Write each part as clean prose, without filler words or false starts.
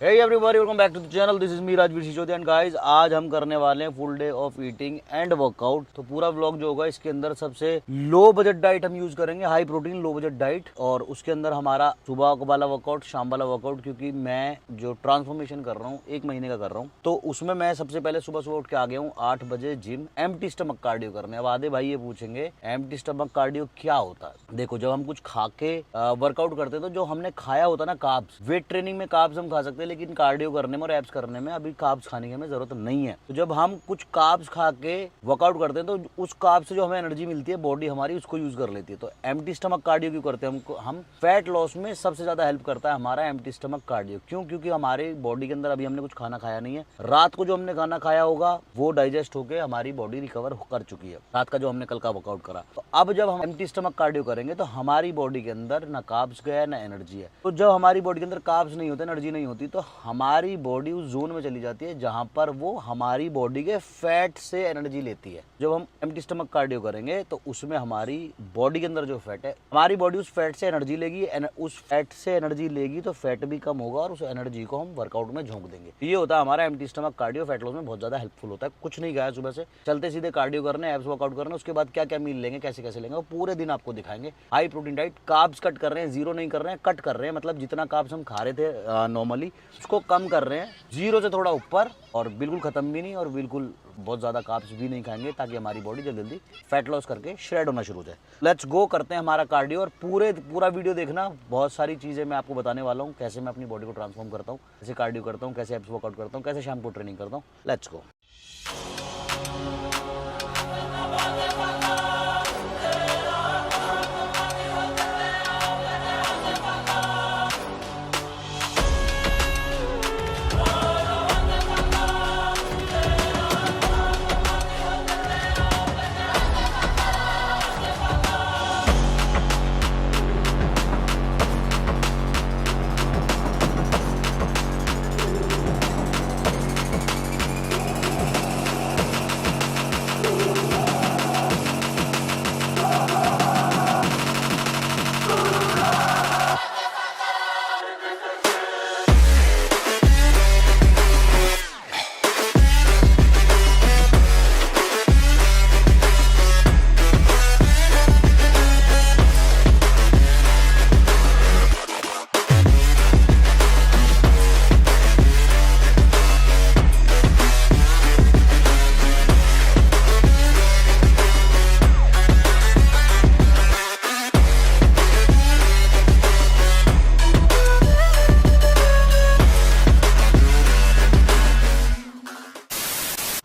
Hey everybody, welcome back to the channel. This is me Rajveer Sisodia and guys, आज हम करने वाले हैं full day of eating and workout. तो पूरा व्लॉग जो होगा इसके अंदर सबसे लो बजट डाइट हम यूज करेंगे, high protein low budget diet. और उसके अंदर हमारा सुबह वाला वर्कआउट, शाम वाला वर्कआउट, क्योंकि मैं जो ट्रांसफॉर्मेशन कर रहा हूँ 1 महीने का कर रहा हूँ, तो उसमें मैं सबसे पहले सुबह सुबह उठ के आ गया हूँ 8 बजे जिम, एम्प्टी स्टमक कार्डियो करने। अब आधे भाई ये पूछेंगे एम्प्टी स्टमक कार्डियो क्या होता है। देखो, जब हम कुछ खा के वर्कआउट करते हैं तो जो हमने खाया होता है ना कार्ब्स, वेट ट्रेनिंग में कार्ब्स हम खा सकते हैं, लेकिन कार्डियो करने में और एब्स करने में अभी कार्ब्स खाने की हमें जरूरत नहीं है। तो जब हम कुछ कार्ब्स खा के वर्कआउट करते हैं तो उस कार्ब्स से जो हमें एनर्जी मिलती है बॉडी हमारी उसको यूज कर लेती है। तो एम्प्टी स्टमक कार्डियो क्यों करते हैं? हम फैट लॉस में सबसे ज्यादा हेल्प करता है हमारा एम्प्टी स्टमक कार्डियो। क्यों? क्योंकि हमारी बॉडी के अंदर अभी हमने कुछ खाना खाया नहीं है। रात को जो हमने खाना खाया होगा वो डाइजेस्ट होकर हमारी बॉडी रिकवर कर चुकी है, रात का जो हमने कल का वर्कआउट करा। तो अब जब हम एम्प्टी स्टमक कार्डियो करेंगे तो हमारी बॉडी के अंदर ना कार्ब्स गया ना एनर्जी है। तो जब हमारी बॉडी के अंदर कार्ब्स नहीं होते, एनर्जी नहीं होती, तो हमारी बॉडी उस जोन में चली जाती है जहां पर वो हमारी बॉडी के फैट से एनर्जी लेती है। जब हम एम्प्टी स्टमक कार्डियो करेंगे तो उसमें हमारी बॉडी के अंदर जो फैट है, हमारी बॉडी उस फैट से एनर्जी लेगी, उस फैट से एनर्जी लेगी तो फैट भी कम होगा और उस एनर्जी को हम वर्कआउट में झोंक देंगे। ये होता है हमारा empty stomach cardio. Fat loss में बहुत ज्यादा हेल्पफुल होता है। कुछ नहीं खाया सुबह से, चलते सीधे कार्डियो करने, एब्स वर्कआउट करने, उसके बाद क्या क्या मील लेंगे, कैसे कैसे लेंगे, वो पूरे दिन आपको दिखाएंगे। High protein diet, carbs cut कर रहे हैं, जीरो नहीं कर रहे हैं, कट कर रहे हैं, मतलब जितना कार्ब्स हम खा रहे थे नॉर्मली उसको कम कर रहे हैं, जीरो से थोड़ा ऊपर, और बिल्कुल खत्म भी नहीं और बिल्कुल बहुत ज्यादा कार्ब्स भी नहीं खाएंगे, ताकि हमारी बॉडी जल्दी जल्दी फैट लॉस करके श्रेड होना शुरू हो जाए। लेट्स गो, करते हैं हमारा कार्डियो। और पूरा वीडियो देखना, बहुत सारी चीजें मैं आपको बताने वाला हूँ, कैसे मैं अपनी बॉडी को ट्रांसफॉर्म करता हूँ, कैसे कार्डियो करता हूँ, कैसे एब्स वर्कआउट करता हूँ, कैसे शाम को ट्रेनिंग करता हूँ। Let's go.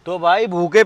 तो भाई भूखे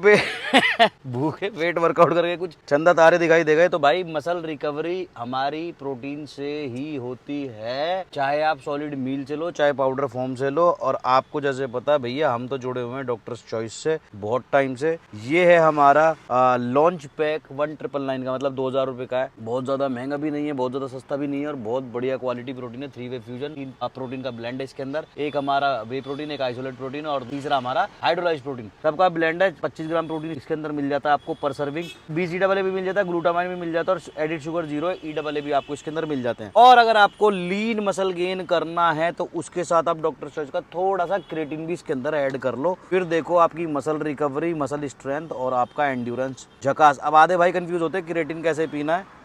पेट वर्कआउट करके कुछ चंदा तारे दिखाई दे गए। तो भाई मसल रिकवरी हमारी प्रोटीन से ही होती है, चाहे आप सॉलिड मील से लो, चाहे पाउडर फॉर्म से लो। और आपको जैसे पता है भैया, हम तो जुड़े हुए हैं डॉक्टर्स चॉइस से बहुत टाइम से। ये है हमारा लॉन्च पैक 1999 का, मतलब 2000 रुपए का है। बहुत ज्यादा महंगा भी नहीं है, बहुत ज्यादा सस्ता भी नहीं है, और बहुत बढ़िया क्वालिटी प्रोटीन है। 3 वे फ्यूजन, 3 प्रोटीन का ब्लेंड है इसके अंदर। एक हमारा वे प्रोटीन, एक आइसोलेट प्रोटीन, और तीसरा हमारा हाइड्रोलाइज्ड प्रोटीन। सबका ब्लेंड है। 25 ग्राम प्रोटीन इसके अंदर मिल जाता है आपको पर सर्विंग। BCAA भी मिल जाता है, ग्लूटामाइन भी मिल जाता है, और एडिड शुगर 0 EAA भी आपको इसके अंदर मिल जाते हैं। और अगर आपको लीन मसल गेन करना है तो उसके साथ आप डॉक्टर चॉइस का थोड़ा सा क्रेटिन भी इसके अंदर ऐड कर लो। फिर देखो आपकी मसल रिकवरी, मसल स्ट्रेंथ और आपका एंड्योरेंस झकास। अब आधे भाई कंफ्यूज होते हैं क्रेटिन कैसे पीना है।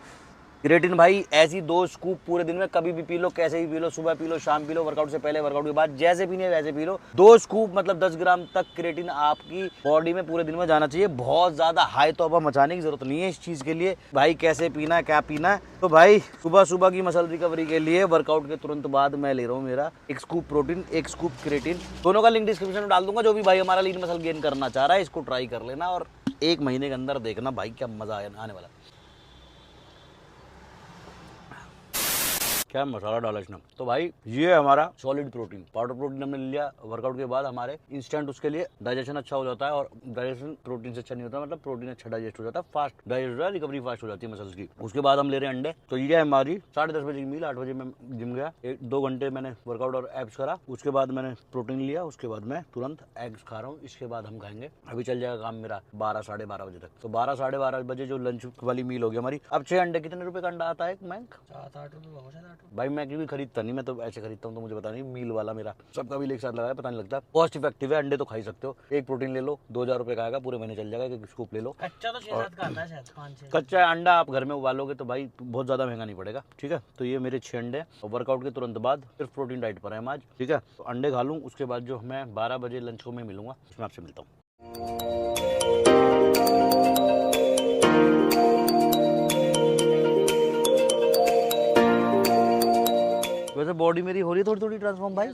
क्रेटिन भाई ऐसी 2 स्कूप पूरे दिन में कभी भी पी लो, कैसे भी पी लो, सुबह पी लो, शाम पी लो, वर्कआउट से पहले, वर्कआउट के बाद, जैसे पीने वैसे पी लो। 2 स्कूप मतलब 10 ग्राम तक क्रेटिन आपकी बॉडी में पूरे दिन में जाना चाहिए। बहुत ज्यादा हाई तौबा मचाने की जरूरत नहीं है इस चीज के लिए। भाई कैसे पीना है, क्या पीना है? तो भाई सुबह सुबह की मसल रिकवरी के लिए वर्कआउट के तुरंत बाद मैं ले रहा हूँ मेरा 1 स्कूप प्रोटीन, 1 स्कूप क्रेटिन। दोनों का लिंक डिस्क्रिप्शन में डाल दूंगा। जो भी भाई हमारा लीन मसल गेन करना चाह रहा है इसको ट्राई कर लेना, और 1 महीने के अंदर देखना भाई क्या मजा आने वाला। क्या मसाला डाला इसने। तो भाई ये हमारा सॉलिड प्रोटीन, पाउडर प्रोटीन हमने लिया वर्कआउट के बाद, हमारे इंस्टेंट उसके लिए डाइजेशन अच्छा हो जाता है। और डाइजेशन प्रोटीन से अच्छा नहीं होता, मतलब प्रोटीन अच्छा डाइजेस्ट हो जाता है, फास्ट डाइजेस्ट हो जाता है, रिकवरी फास्ट हो जाती है मसल्स की। उसके बाद हम ले रहे हैं अंडे। तो ये है हमारी 10:30 बजे की मील। 8 बजे मैं जिम गया, 2 घंटे मैंने वर्कआउट और एब्स करा। उसके बाद मैंने प्रोटीन लिया, उसके बाद मैं तुरंत एग्स खा रहा हूँ। इसके बाद हम खाएंगे, अभी चल जाएगा काम मेरा 12 साढ़े 12 बजे तक। तो 12 साढ़े 12 बजे जो लंच वाली मील होगी हमारी। अब 6 अंडे, कितने रुपए का अंडा आता है? 7-8 रुपए हो जाता है। भाई मैं क्योंकि खरीदता नहीं, मैं तो ऐसे खरीदता हूँ तो मुझे पता नहीं, मील वाला मेरा सबका भी एक साथ लगाया, पता नहीं लगता। कॉस्ट इफेक्टिव है, अंडे तो खा ही सकते हो, एक प्रोटीन ले लो 2000 रुपये का आएगा, पूरे महीने चल जाएगा, एक स्कूप ले लो। कच्चा तो 6-7 का आता है शायद, 5-6। कच्चा अंडा आप घर में उबालोगे तो भाई बहुत ज़्यादा महंगा नहीं पड़ेगा, ठीक है। तो ये मेरे 6 अंडे और वर्कआउट के तुरंत बाद सिर्फ प्रोटीन डाइट पर है हम आज, ठीक है। तो अंडे खा लूँ, उसके बाद जो मैं 12 बजे लंच को मैं मिलूंगा, उसमें आपसे मिलता हूँ। वैसे बॉडी मेरी हो रही है थोड़ी थोड़ी ट्रांसफॉर्म भाई,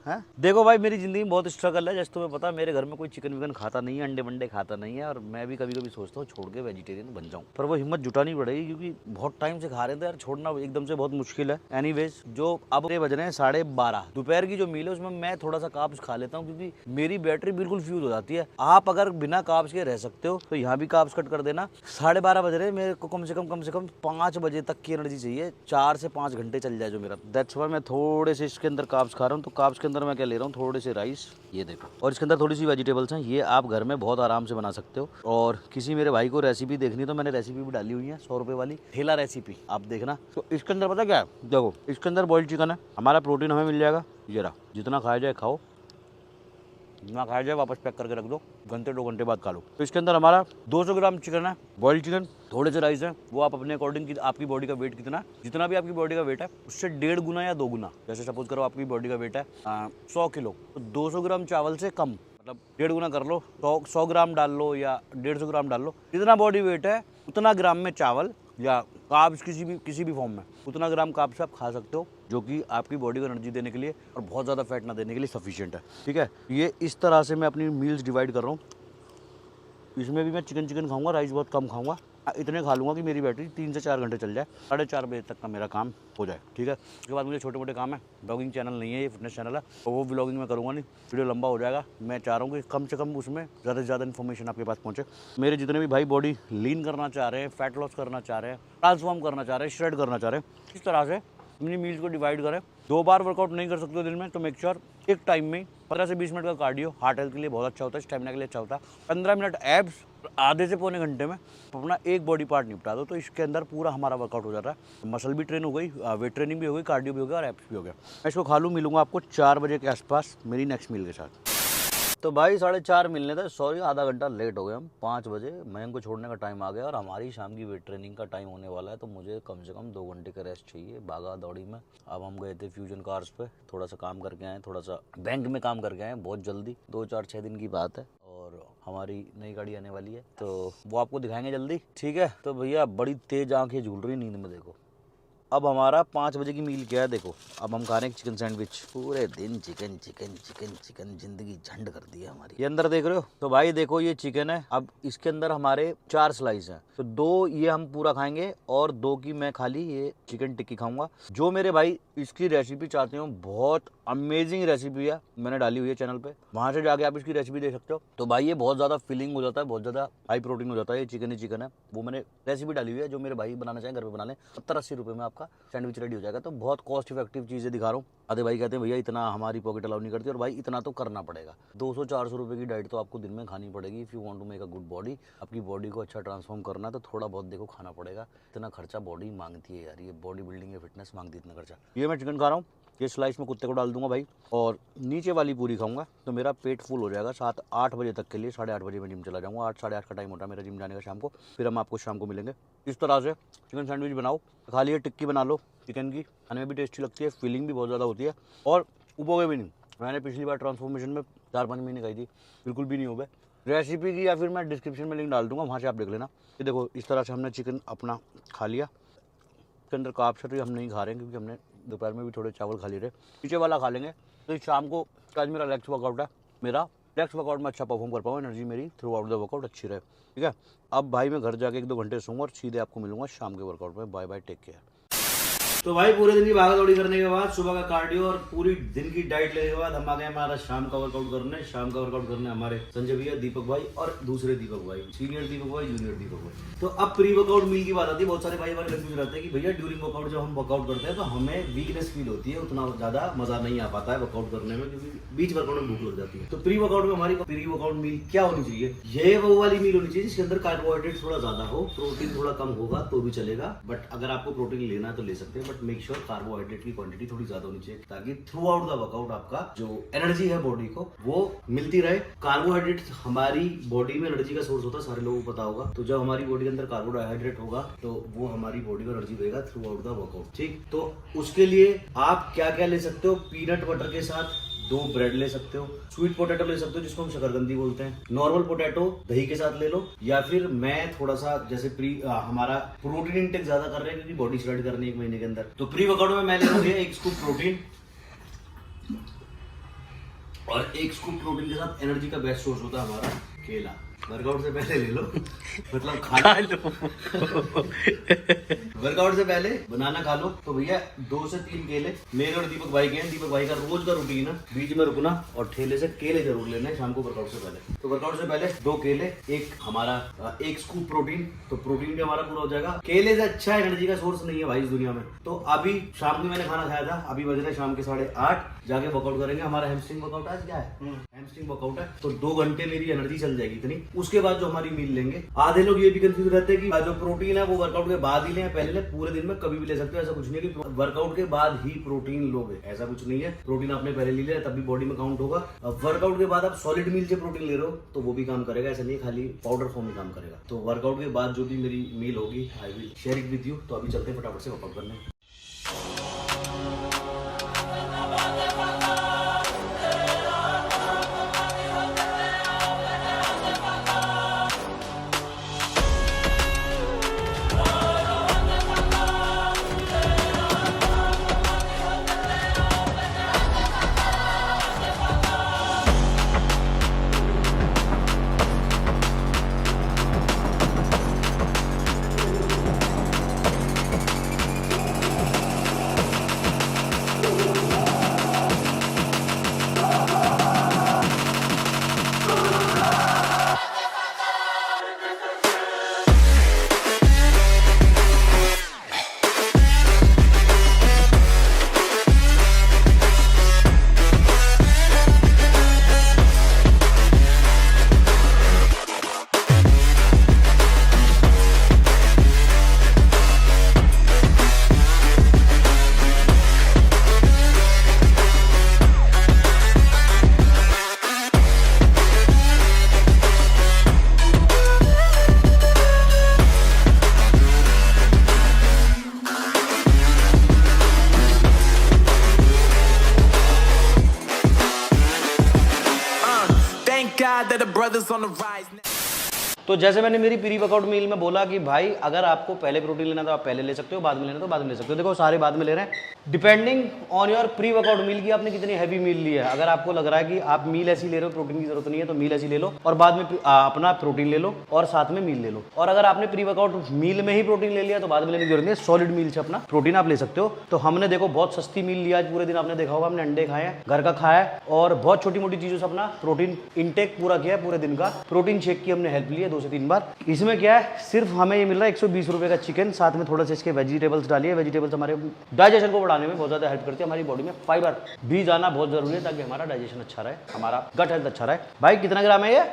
हैं? देखो भाई मेरी ज़िंदगी में बहुत स्ट्रगल है, जैसे तुम्हें पता मेरे घर में कोई चिकन विकन खाता नहीं है, अंडे वंडे खाता नहीं है, और मैं भी कभी कभी सोचता हूँ छोड़ के वेजिटेरियन बन जाऊँ, पर वो हिम्मत जुटानी पड़ेगी क्योंकि बहुत टाइम से खा रहे थे यार, छोड़ना एकदम से बहुत मुश्किल है। एनीवेज जो अब बज रहे हैं 12:30, दोपहर की जो मील है उसमें मैं थोड़ा सा कार्ब्स खा लेता हूँ क्योंकि मेरी बैटरी बिल्कुल फ्यूज हो जाती है। आप अगर बिना कार्ब्स के रह सकते हो तो यहाँ भी कार्ब्स कट कर देना। 12:30 बज रहे, मेरे को कम से कम 5 बजे तक की एनर्जी चाहिए, 4 से 5 घंटे चल जाए जो मेरा। दैट्स व्हाई मैं थोड़े से इसके अंदर कार्ब्स खा रहा हूँ। तो कार्ब्स के अंदर मैं क्या ले रहा हूँ, थोड़े से राइस, ये देखो, और इसके अंदर थोड़ी सी वेजिटेबल्स हैं, ये आप घर में बहुत आराम से बना सकते हो। और किसी मेरे भाई को रेसिपी देखनी तो मैंने रेसिपी भी डाली हुई है 100 रुपये वाली, ठेला रेसिपी, आप देखना। तो इसके अंदर पता क्या है, देखो इसके अंदर बॉइल्ड चिकन है, हमारा प्रोटीन हमें मिल जाएगा, ये रहा, जितना खाया जाए खाओ, जितना खाया जाए वापस पैक करके रख दो, घंटे 2 घंटे बाद खा लो। तो इसके अंदर हमारा 200 ग्राम चिकन है, बॉइल्ड चिकन, थोड़े से राइस है, वो आप अपने अकॉर्डिंग की, आपकी बॉडी का वेट कितना, जितना भी आपकी बॉडी का वेट है उससे 1.5 गुना या 2 गुना, जैसे सपोज करो आपकी बॉडी का वेट है 100 किलो, तो 200 ग्राम चावल से कम, मतलब 1.5 गुना कर लो, 100 ग्राम डाल लो या 150 ग्राम डाल लो, जितना बॉडी वेट है उतना ग्राम में चावल या कार्ब्स किसी भी फॉर्म में उतना ग्राम कार्ब्स आप खा सकते हो, जो कि आपकी बॉडी को एनर्जी देने के लिए और बहुत ज़्यादा फैट ना देने के लिए सफिशिएंट है, ठीक है। ये इस तरह से मैं अपनी मील्स डिवाइड कर रहा हूँ। इसमें भी मैं चिकन खाऊंगा, राइस बहुत कम खाऊंगा, इतने खा लूँगा कि मेरी बैटरी 3 से 4 घंटे चल जाए, 4:30 बजे तक का मेरा काम हो जाए, ठीक है। उसके बाद मुझे छोटे मोटे काम है, ब्लॉगिंग चैनल नहीं है, ये फिटनेस चैनल है, और वो ब्लॉगिंग मैं करूँगा नहीं, वीडियो लंबा हो जाएगा। मैं चाह रहा हूँ कि कम से कम उसमें ज़्यादा से ज़्यादा इन्फॉर्मेशन आपके पास पहुँचे। मेरे जितने भी भाई बॉडी लीन करना चाह रहे हैं, फैट लॉस करना चाह रहे हैं, ट्रांसफॉर्म करना चाह रहे हैं, श्रेड करना चाह रहे हैं, इस तरह से अपनी मील्स को डिवाइड करें। 2 बार वर्कआउट नहीं कर सकते हो दिन में, तो मेक श्योर एक टाइम में 15 से 20 मिनट का कार्डियो हार्ट हेल्थ के लिए बहुत अच्छा होता है, स्टेमिना के लिए अच्छा होता है। 15 मिनट एब्स, आधे से पौने घंटे में अपना एक बॉडी पार्ट निपटा दो, तो इसके अंदर पूरा हमारा वर्कआउट हो जाता है। मसल भी ट्रेन हो गई, वेट ट्रेनिंग भी हो गई, कार्डियो भी हो गया और एब्स भी हो गया। मैं इसको खा लूँ, मिलूंगा आपको 4 बजे के आसपास मेरी नेक्स्ट मील के साथ। तो भाई 4:30 मिलने थे, सॉरी आधा घंटा लेट हो गए हम। 5 बजे मयंक को छोड़ने का टाइम आ गया और हमारी शाम की वेट ट्रेनिंग का टाइम होने वाला है, तो मुझे कम से कम 2 घंटे का रेस्ट चाहिए भागा दौड़ी में। अब हम गए थे फ्यूजन कार्स पे, थोड़ा सा काम करके आए, थोड़ा सा बैंक में काम करके आए, बहुत जल्दी, 2-4-6 दिन की बात है, और हमारी नई गाड़ी आने वाली है, तो वो आपको दिखाएंगे जल्दी, ठीक है। तो भैया बड़ी तेज आंखें झूल रही नींद में, देखो। अब हमारा 5 बजे की मील क्या है, देखो अब हम खा रहे हैं चिकन सैंडविच, पूरे दिन चिकन चिकन चिकन चिकन, जिंदगी झंड कर दी है हमारी। ये अंदर देख रहे हो, तो भाई देखो ये चिकन है, अब इसके अंदर हमारे 4 स्लाइस हैं, तो 2 ये हम पूरा खाएंगे और 2 की मैं खाली ये चिकन टिक्की खाऊंगा। जो मेरे भाई इसकी रेसिपी चाहते हो, बहुत अमेजिंग रेसिपी है, मैंने डाली हुई है चैनल पे, वहां से जाके आप इसकी रेसिपी देख सकते हो। तो भाई ये बहुत ज्यादा फिलिंग हो जाता है, बहुत ज्यादा हाई प्रोटीन हो जाता है, ये चिकन ही चिकन है, वो मैंने रेसिपी डाली हुई है, जो मेरे भाई बनाना चाहें घर पे बना लें, 70-80 रुपये में आपका सैंडविच रेडी हो जाएगा। तो बहुत कॉस्ट इफेक्टिव चीज़ें दिखा रहा हूँ। आधे भाई कहते हैं भैया इतना हमारी पॉकेट अलाउ नहीं करती, और भाई इतना तो करना पड़ेगा, 200-400 रुपये की डाइट तो आपको दिन में खानी पड़ेगी if you want to make a good body. आपकी बॉडी को अच्छा ट्रांसफॉर्म करना है तो थोड़ा बहुत देखो खाना पड़ेगा, इतना खर्चा बॉडी मांगती है यार, ये बॉडी बिल्डिंग या फिटनेस मांगती है इतना खर्चा। ये मैं चिकन खा रहा हूँ, ये स्लाइस में कुत्ते को डाल दूंगा भाई, और नीचे वाली पूरी खाऊंगा, तो मेरा पेट फुल हो जाएगा 7-8 बजे तक के लिए। 8:30 बजे मैं जिम चला जाऊंगा, 8-8:30 का टाइम होता है मेरा जिम जाने का शाम को। फिर हम आपको शाम को मिलेंगे। इस तरह से चिकन सैंडविच बनाओ, खा लिए, टिक्की बना लो चिकन की, खाने में भी टेस्टी लगती है, फीलिंग भी बहुत ज़्यादा होती है, और उबोगे भी नहीं। मैंने पिछली बार ट्रांसफॉर्मेशन में 4-5 महीने खाई थी, बिल्कुल भी नहीं उबे। रेसिपी की या फिर मैं डिस्क्रिप्शन में लिंक डाल दूंगा, वहाँ से आप देख लेना। ये देखो इस तरह से हमने चिकन अपना खा लिया, इसके अंदर कार्ब्स हम नहीं खा रहे हैं क्योंकि हमने दोपहर में भी थोड़े चावल खा लिए थे, पीछे वाला खा लेंगे। तो शाम को आज मेरा लेग्स वर्कआउट है, मेरा लेग्स वर्कआउट में अच्छा परफॉर्म कर पाऊँ, एनर्जी मेरी थ्रू आउट द वर्कआउट अच्छी रहे, ठीक है। अब भाई मैं घर जाके 1-2 घंटे सोऊंगा और सीधे आपको मिलूंगा शाम के वर्कआउट में। Bye bye, take care. तो भाई पूरे दिन की भागा दौड़ी करने के बाद, सुबह का कार्डियो और पूरी दिन की डाइट लेने के बाद हम आ गए हमारा शाम का वर्कआउट करने। शाम का वर्कआउट करने हमारे संजय भैया, दीपक भाई और दूसरे दीपक भाई, सीनियर दीपक भाई, जूनियर दीपक भाई। तो अब प्री वर्कआउट मील की बात आती है। बहुत सारे भाई हमारे कंफ्यूज रहते हैं कि भैया ड्यूरिंग वर्कआउट जब हम वर्कआउट करते हैं तो हमें वीकनेस फील होती है, उतना ज्यादा मजा नहीं आ पाता है वर्कआउट करने में, क्योंकि बीच वर्कआउट में भूख लग जाती है। तो प्री वर्कआउट में हमारी प्री वर्कआउट मील क्या होनी चाहिए, ये वो वाली मील होनी चाहिए जिसके अंदर कार्बोहाइड्रेट थोड़ा ज्यादा हो, प्रोटीन थोड़ा कम होगा तो भी चलेगा, बट अगर आपको प्रोटीन लेना है तो ले सकते हैं। बट मेक श्योर कार्बोहाइड्रेट की क्वांटिटी थोड़ी ज्यादा होनी चाहिए ताकि थ्रू आउट द वर्कआउट आपका जो एनर्जी है बॉडी को वो मिलती रहे। कार्बोहाइड्रेट हमारी बॉडी में एनर्जी का सोर्स होता है, सारे लोगों को पता होगा। तो जब हमारी बॉडी के अंदर कार्बोहाइड्रेट होगा तो वो हमारी बॉडी को एनर्जी देगा थ्रू आउट द वर्कआउट। ठीक, तो उसके लिए आप क्या क्या ले सकते हो? पीनट बटर के साथ 2 ब्रेड ले सकते हो, स्वीट पोटैटो ले सकते हो जिसको हम शकरकंदी बोलते हैं, नॉर्मल पोटैटो दही के साथ ले लो, या फिर मैं थोड़ा सा जैसे हमारा प्रोटीन इंटेक ज्यादा कर रहे हैं क्योंकि बॉडी श्रेड करनी है 1 महीने के अंदर, तो प्री वर्कआउट में मैं ले लूंगा 1 स्कूप प्रोटीन, और 1 स्कूप प्रोटीन के साथ एनर्जी का बेस्ट सोर्स होता है हमारा केला। वर्कआउट से पहले ले लो, मतलब खाना लो वर्कआउट से पहले बनाना खा लो। तो भैया 2 से 3 केले मेरे और दीपक भाई के हैं। दीपक भाई का रोज का रूटीन है बीच में रुकना और ठेले से केले जरूर लेना है शाम को वर्कआउट से पहले। तो वर्कआउट से पहले 2 केले, एक हमारा 1 स्कूप प्रोटीन, तो प्रोटीन भी हमारा पूरा हो जाएगा। केले से अच्छा एनर्जी का सोर्स नहीं है भाई इस दुनिया में। तो अभी शाम को मैंने खाना खाया था, अभी बज रहे शाम के 8:30, जाके वर्कआउट करेंगे। हमारा हैमस्ट्रिंग वर्कआउट आज क्या है? हैमस्ट्रिंग वर्कआउट है। तो 2 घंटे मेरी एनर्जी चल जाएगी इतनी। उसके बाद जो हमारी मील लेंगे, आधे लोग ये भी कंफ्यूज रहते हैं कि जो प्रोटीन है वो वर्कआउट के बाद ही लें पहले ले, पूरे दिन में कभी भी ले सकते हो। ऐसा कुछ नहीं है कि वर्कआउट के बाद ही प्रोटीन लोगे, ऐसा कुछ नहीं है। प्रोटीन आपने पहले ले लिया तब भी बॉडी में काउंट होगा। अब वर्कआउट के बाद आप सॉलिड मील से प्रोटीन ले रहे हो तो वो भी काम करेगा, ऐसा नहीं खाली पाउडर फॉर्म में काम करेगा। तो वर्कआउट के बाद जो भी मेरी मील होगी I will share it with you. तो अभी चलते हैं फटाफट से वर्कआउट करने। that the brothers on the rise now. तो जैसे मैंने मेरी प्री वर्कआउट मील में बोला कि भाई अगर आपको पहले प्रोटीन लेना तो आप पहले ले सकते हो, बाद में लेना तो बाद में ले सकते हो। देखो सारे बाद में ले रहे हैं depending on your pre workout meal की आपने कितनी हैवी मील ली है। अगर आपको लग रहा है कि आप मील ऐसी ले रहे हो, प्रोटीन की जरूरत नहीं है, तो मील ऐसी ले लो और बाद में अपना प्रोटीन ले लो और साथ में मील ले लो। और अगर आपने प्री वर्कआउट मील में ही प्रोटीन ले लिया तो बाद में लेने की जरूरत नहीं है, सॉलिड मील से अपना प्रोटीन आप ले सकते हो। तो हमने देखो बहुत सस्ती मील लिया आज पूरे दिन, आपने देखा होगा हमने अंडे खाए हैं, घर का खाया है और बहुत छोटी मोटी चीजों से अपना प्रोटीन इंटेक पूरा किया है पूरे दिन का। प्रोटीन शेक की हमने हेल्प ली है 2 से 3 बार। इसमें क्या है, सिर्फ हमें ये मिल रहा है 120 रुपए का चिकन, साथ में थोड़ा सा इसके वेजिटेबल्स डालिए। वेजिटेबल्स हमारे डाइजेशन को बढ़ाने में बहुत ज्यादा हेल्प करती है। हमारी बॉडी में फाइबर भी जाना बहुत जरूरी है ताकि हमारा डाइजेशन अच्छा रहे, हमारा गट हेल्थ अच्छा रहे। भाई कितना ग्राम है ये?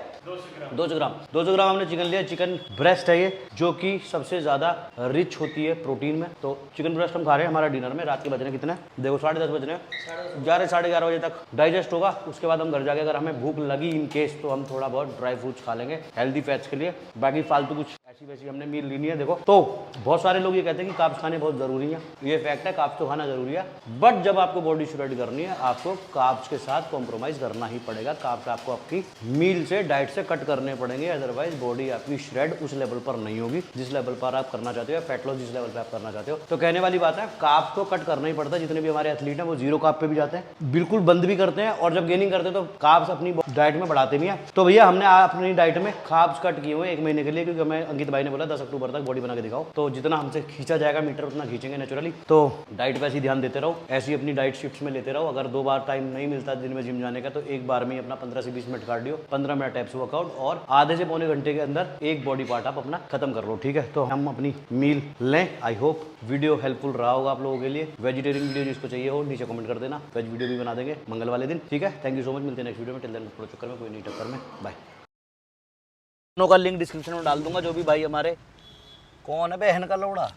200 ग्राम। 200 ग्राम हमने चिकन लिया। चिकन ब्रेस्ट है ये, जो कि सबसे ज्यादा रिच होती है प्रोटीन में। तो चिकन ब्रेस्ट हम खा रहे हैं हमारा डिनर में। रात के बज रहे कितने? देखो 10:30 बज रहे हैं। 11 साढ़े 11 बजे तक डाइजेस्ट होगा। उसके बाद हम घर जाके अगर हमें भूख लगी इन केस तो हम थोड़ा बहुत ड्राई फ्रूट्स खा लेंगे हेल्दी फैट्स के लिए। बाकी फालतू कुछ ऐसी वैसी हमने मील लेनी है। देखो तो बहुत सारे लोग ये कहते हैं कि कार्ब्स खाने बहुत जरूरी है, ये फैक्ट है, कार्ब्स तो खाना जरूरी है। बट जब आपको बॉडी श्रेड करनी है आपको कार्ब्स के साथ कॉम्प्रोमाइज करना ही पड़ेगा। कार्ब्स आपको आपकी मील से, डाइट से कट करने पड़ेंगे, अदरवाइज बॉडी आपकी श्रेड उस लेवल पर नहीं होगी जिस लेवल पर आप करना चाहते हो, फैट लॉस जिस लेवल पर आप करना चाहते हो। तो कहने वाली बात है, कार्ब्स तो कट करना ही पड़ता है। जितने भी हमारे एथलीट हैं वो 0 कार्ब पे भी जाते हैं, बिल्कुल बंद भी करते हैं, और जब गेनिंग करते हैं तो कार्ब्स अपनी डाइट में बढ़ाते भी हैं। तो भैया हमने अपनी डाइट में कार्ब्स कट किए हुए 1 महीने के लिए, क्योंकि हमें अंकित भाई ने बोला 10 अक्टूबर तक बॉडी बना के दिखाओ। तो जितना हमसे खींचा जाएगा मीटर उतना खींचेंगे नेचुरली। तो डाइट पे ऐसी ध्यान देते रहो, ऐसी अपनी डाइट शिफ्ट्स में लेते रहो। अगर 2 बार टाइम नहीं मिलता दिन में जिम जाने का तो एक बार में ही अपना 15 से 20 minute cardio, 15 minute abs workout और आधे से पौने घंटे के अंदर एक बॉडी पार्ट आप अपना खत्म कर लो। ठीक है, तो हम अपनी मील लें। आई होप वीडियो हेल्पफुल रहा होगा आप लोगों के लिए। वेजिटेरियन वीडियो जिसको चाहिए हो नीचे कमेंट कर देना, वेज वीडियो भी बना देंगे मंगल वाले दिन। ठीक है, थैंक यू सो मच। मिलते हैं नेक्स्ट वीडियो में। टिल देन थोड़ा चक्कर में कोई नहीं टक्कर में, बाय। दोनों का लिंक डिस्क्रिप्शन में डाल दूंगा। जो भी भाई हमारे कौन है बहन का लौड़ा